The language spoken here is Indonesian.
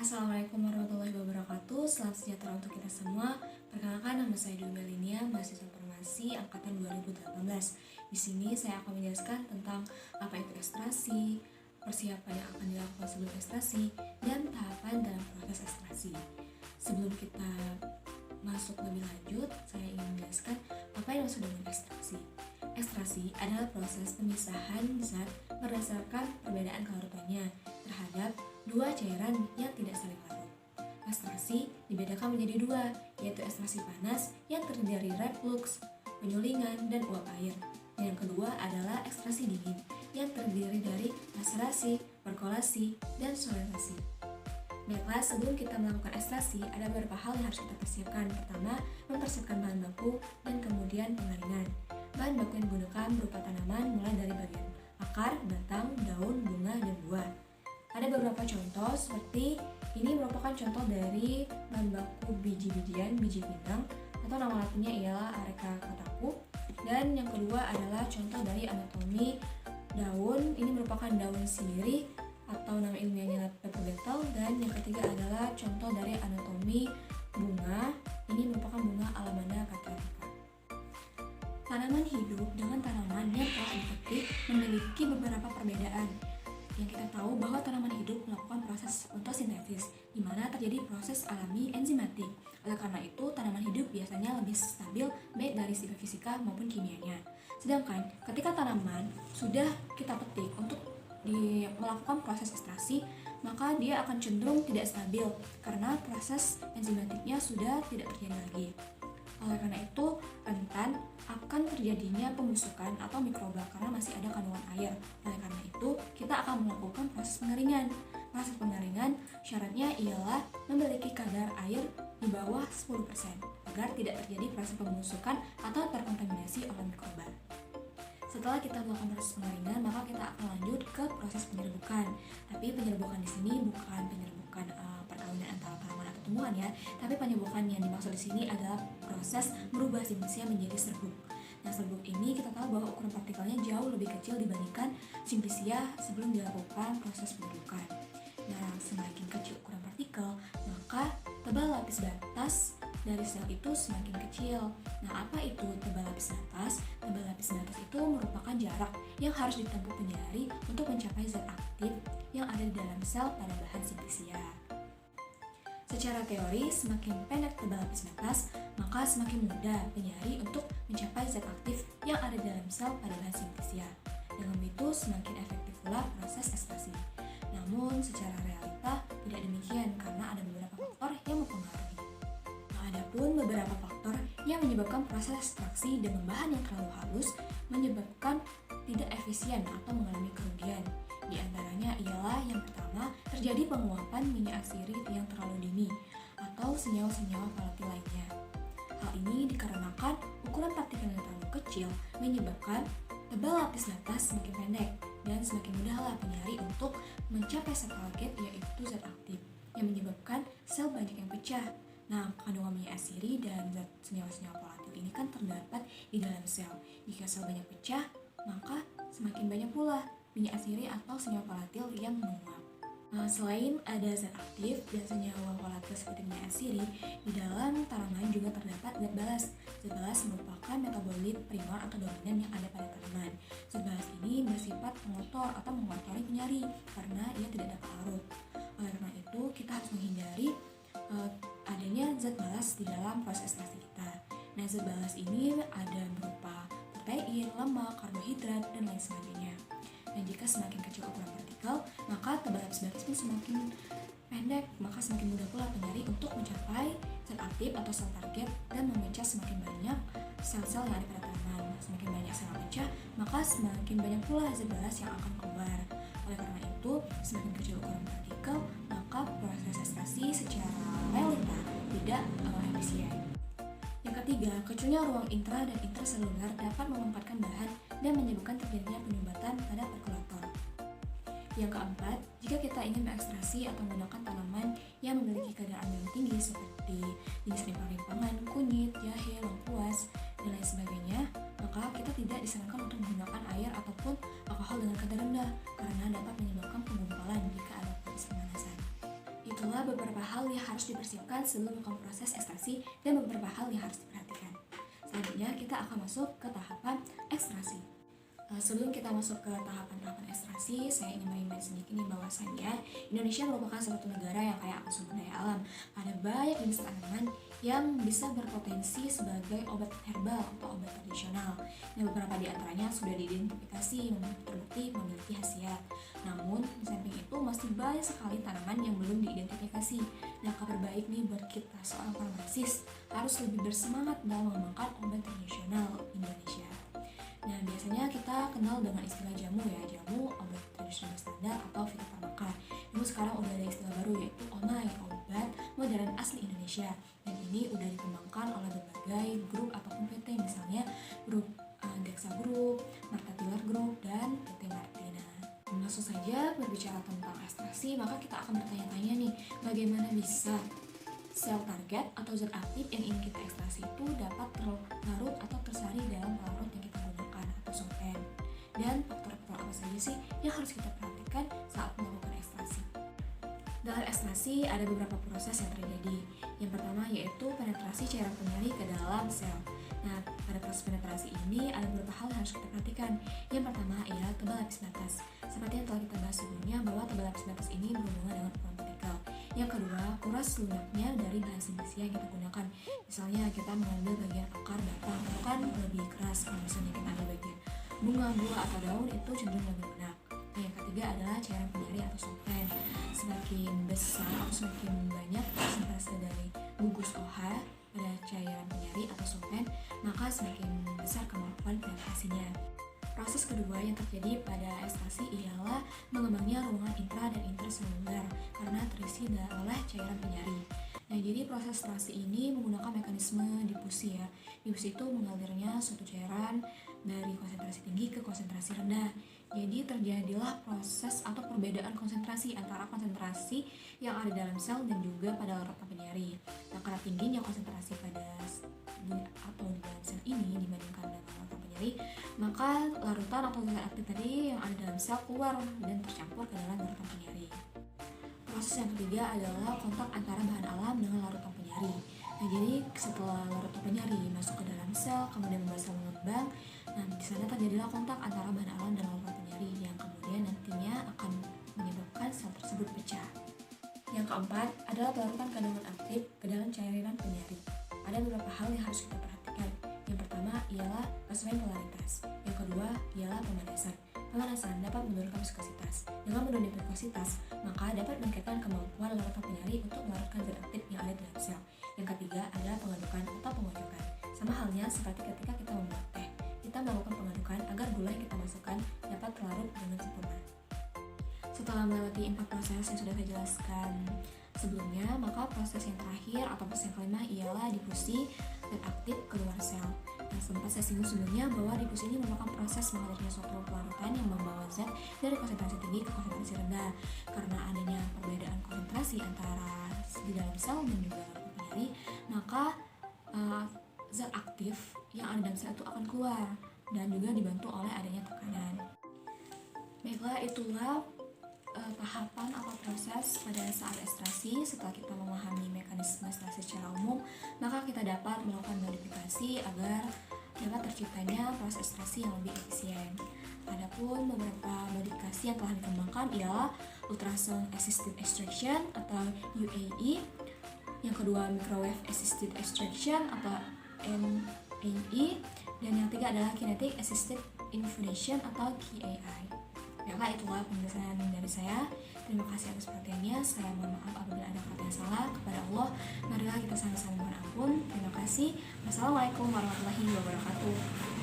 Assalamualaikum warahmatullahi wabarakatuh. Selamat sejahtera untuk kita semua. Perkenalkan, nama saya Dwi Melinia, mahasiswa farmasi angkatan 2018. Di sini saya akan menjelaskan tentang apa itu ekstraksi, persiapan yang akan dilakukan sebelum ekstraksi, dan tahapan dalam proses ekstraksi. Sebelum kita masuk lebih lanjut, saya ingin menjelaskan apa yang dimaksud dengan ekstraksi. Ekstraksi adalah proses pemisahan zat berdasarkan perbedaan kelarutannya terhadap dua cairan yang tidak saling larut. Ekstraksi dibedakan menjadi dua, yaitu ekstraksi panas yang terdiri dari reflux, penyulingan, dan uap air. Dan yang kedua adalah ekstraksi dingin yang terdiri dari maserasi, perkolasi, dan solarisasi. Baiklah, sebelum kita melakukan ekstraksi, ada beberapa hal yang harus kita persiapkan. Pertama, mempersiapkan bahan baku dan kemudian pengaringan. Bahan baku yang digunakan berupa tanaman mulai dari bagian akar, batang, daun, bunga, dan buah. Ada beberapa contoh seperti ini merupakan contoh dari bahan baku biji-bijian, biji pindang, atau nama latinnya ialah Areca kotaku. Dan yang kedua adalah contoh dari anatomi daun. Ini merupakan daun sirih atau nama ilmiahnya pepper beetle. Dan yang ketiga adalah contoh dari anatomi bunga. Ini merupakan bunga Alamanda patriotica. Tanaman hidup dengan tanaman yang telah dipetik memiliki beberapa perbedaan. Yang kita tahu bahwa tanaman hidup melakukan proses fotosintesis, di mana terjadi proses alami enzimatik. Oleh karena itu, tanaman hidup biasanya lebih stabil baik dari segi fisika maupun kimianya. Sedangkan ketika tanaman sudah kita petik untuk melakukan proses ekstraksi, maka dia akan cenderung tidak stabil karena proses enzimatiknya sudah tidak terjadi lagi. Oleh karena itu, rentan akan terjadinya pembusukan atau mikroba karena masih ada kandungan air. Oleh karena itu, kita akan melakukan proses pengeringan. Proses pengeringan syaratnya ialah memiliki kadar air di bawah 10% agar tidak terjadi proses pembusukan atau terkontaminasi oleh mikroba. Setelah kita melakukan proses pengeringan, maka kita akan lanjut ke proses penyerbukan. Tapi penyerbukan di sini bukan penyerbukan perkawinan antara tanaman atau tumbuhan ya, tapi penyerbukan yang dimaksud di sini adalah proses merubah simplisia menjadi serbuk. Nah, serbuk ini kita tahu bahwa ukuran partikelnya jauh lebih kecil dibandingkan simplisia sebelum dilakukan proses penyerbukan. Nah, semakin kecil ukuran partikel, maka tebal lapis batas dari sel itu semakin kecil. Nah, apa itu tebal lapis batas? Tebal lapis batas itu merupakan jarak yang harus ditempuh penyari untuk mencapai zat aktif yang ada di dalam sel pada bahan simplisia. Secara teori, semakin pendek tebal lapis batas, maka semakin mudah penyari untuk mencapai zat aktif yang ada di dalam sel pada bahan simplisia. Dengan begitu, semakin efektif pula proses ekstraksi. Namun, secara realita tidak demikian karena ada beberapa faktor yang mempengaruhi. Adapun beberapa faktor yang menyebabkan proses ekstraksi dengan bahan yang terlalu halus menyebabkan tidak efisien atau mengalami kerugian. Di antaranya ialah yang pertama, terjadi penguapan minyak atsirit yang terlalu dini atau senyawa-senyawa volatil lainnya. Hal ini dikarenakan ukuran partikel yang terlalu kecil menyebabkan tebal lapis batas semakin pendek dan semakin mudahlah penyari untuk mencapai zat target, yaitu zat aktif yang menyebabkan sel banyak yang pecah. Nah, kandungan minyak atsiri dan zat senyawa-senyawa volatil ini kan terdapat di dalam sel. Jika sel banyak pecah, maka semakin banyak pula minyak atsiri atau senyawa volatil yang menguap. Nah, selain ada zat aktif dan senyawa volatil seperti minyak atsiri, di dalam tanaman juga terdapat zat balas. Zat balas merupakan metabolit primer atau dominan yang ada pada tanaman. Zat balas ini bersifat pengotor atau mengotori penyari karena ia tidak dapat larut. Oleh karena itu, kita harus menghindari adanya zat balas di dalam proses ekstraksi kita. Nah, zat balas ini ada berupa protein, lemak, karbohidrat, dan lain sebagainya. Dan jika semakin kecil ukuran partikel, maka tebal lapis batas pun semakin pendek, maka semakin mudah pula penyari untuk mencapai zat aktif atau sel target dan memecah semakin banyak sel-sel yang ada pada tanaman. Semakin banyak sel yang pecah, maka semakin banyak pula zat balas yang akan keluar. Oleh karena itu, semakin kecil ukuran partikel, maka proses ekstraksi secara realita tidak efisien. Yang ketiga, kecilnya ruang intra dan intraseluler dapat memanfaatkan bahan dan menyebabkan terjadinya penyumbatan pada perkulator. Yang keempat, jika kita ingin mengekstraksi atau menggunakan tanaman yang memiliki kadar amino tinggi seperti jenis rimpang-rimpangan, kunyit, jahe, lengkuas, dan lain sebagainya, maka kita tidak disarankan untuk menggunakan air ataupun alkohol dengan kadar rendah karena dapat menyebabkan penggumpalan jika ada proses pemanasan. Itulah beberapa hal yang harus dipersiapkan sebelum melakukan proses ekstraksi dan beberapa hal yang harus diperhatikan. Selanjutnya kita akan masuk ke tahapan ekstraksi. Sebelum kita masuk ke tahapan-tahapan ekstraksi, saya ingin mengingat sedikit nih bahwasannya Indonesia merupakan suatu negara yang kaya akan sumber daya alam. Ada banyak jenis tanaman yang bisa berpotensi sebagai obat herbal atau obat tradisional. Dan beberapa di antaranya sudah diidentifikasi terbukti memiliki khasiat. Namun di samping itu masih banyak sekali tanaman yang belum diidentifikasi. Nah, kabar baik nih buat kita seorang farmasis harus lebih bersemangat dalam mengembangkan obat tradisional Indonesia. Nah, biasanya kita kenal dengan istilah jamu ya, jamu obat tradisional standar atau fitofarmaka. Namun sekarang udah ada istilah baru yaitu OMAI, obat modern asli Indonesia. Dan ini udah dikembangkan oleh berbagai grup ataupun PT, misalnya grup Dexa Group, Marta Tiller Group, dan PT Martina. Langsung saja berbicara tentang ekstraksi, maka kita akan bertanya-tanya nih, bagaimana bisa sel target atau zat aktif yang ingin kita ekstraksi itu dapat terlarut atau tersari dalam pelarut yang kita gunakan atau solvent, dan faktor-faktor apa saja sih yang harus kita perhatikan saat melakukan ekstraksi. Dalam ekstraksi ada beberapa proses yang terjadi. Yang pertama yaitu penetrasi cairan penyari ke dalam sel. Nah, pada proses penetrasi ini ada beberapa hal yang harus kita perhatikan. Yang pertama ialah tebal lapis batas. Seperti yang telah kita bahas sebelumnya bahwa tebal lapis batas ini berhubungan dengan ukuran partikel. Yang kedua, kuras lunaknya dari bahan simplisi yang kita gunakan. Misalnya kita mengambil bagian akar batang, itu kan lebih keras. Kalau misalnya kita ambil bagian bunga, buah, atau daun itu cenderung lebih lunak. Nah, yang ketiga adalah cairan penyari atau solvent. Semakin besar atau semakin banyak persentase dari gugus OH pada cairan penyari atau solvent, maka semakin besar kemampuan penetrasinya. Proses kedua yang terjadi pada ekstraksi ialah mengembangnya ruangan intra dan interseluler karena terisi oleh cairan penyari. Nah, jadi proses ekstraksi ini menggunakan mekanisme difusi ya. Difusi itu mengalirnya suatu cairan dari konsentrasi tinggi ke konsentrasi rendah. Jadi terjadilah proses atau perbedaan konsentrasi antara konsentrasi yang ada dalam sel dan juga pada larutan penyari. Nah, karena tingginya konsentrasi pada atau di dalam sel ini dibandingkan dengan larutan penyari, maka larutan atau zat aktif tadi yang ada dalam sel keluar dan tercampur ke dalam larutan penyari. Proses yang ketiga adalah kontak antara bahan alam dengan larutan penyari. Nah, jadi setelah larutan penyari masuk ke dalam sel, kemudian membuat sel mengembang, nah di sana terjadilah kontak antara bahan alam dan larutan penyari yang kemudian nantinya akan menyebabkan sel tersebut pecah. Yang keempat adalah pelarutan kandungan aktif ke dalam cairan penyari. Ada beberapa hal yang harus kita perhatikan. Yang pertama ialah sesuai polaritas. Yang kedua ialah pemanasan. Pemanasan dapat menurunkan viskositas. Dengan menurunkan viskositas, maka dapat meningkatkan kemampuan larutan penyari untuk melarutkan zat aktif yang ada dalam sel. Yang ketiga adalah pengadukan atau pengojokan. Sama halnya seperti ketika kita membuat teh, kita melakukan pengadukan agar gula yang kita masukkan dapat terlarut dengan sempurna. Setelah melewati 4 proses yang sudah saya jelaskan sebelumnya, maka proses yang terakhir atau proses yang kelima ialah difusi zat aktif keluar sel. Nah, sempat saya singgung sebelumnya bahwa difusi ini merupakan proses mengalirnya suatu pelarutan yang membawa zat dari konsentrasi tinggi ke konsentrasi rendah. Karena adanya perbedaan konsentrasi antara di dalam sel dan juga larutan penyari, maka zat aktif yang ada dalam sel itu akan keluar dan juga dibantu oleh adanya tekanan. Baiklah, itulah tahapan atau proses pada saat ekstraksi. Setelah kita memahami mekanisme ekstraksi secara umum, maka kita dapat melakukan modifikasi agar dapat terciptanya proses ekstraksi yang lebih efisien. Adapun beberapa modifikasi yang telah dikembangkan ialah ultrasound assisted extraction atau UAE, yang kedua microwave assisted extraction atau MAE, dan yang ketiga adalah kinetic assisted infusion atau KAI. Maka itulah penjelasan dari saya. Terima kasih atas perhatiannya. Saya mohon maaf apabila ada kata yang salah. Kepada Allah, marilah kita sama-sama mohon ampun. Terima kasih. Wassalamualaikum warahmatullahi wabarakatuh.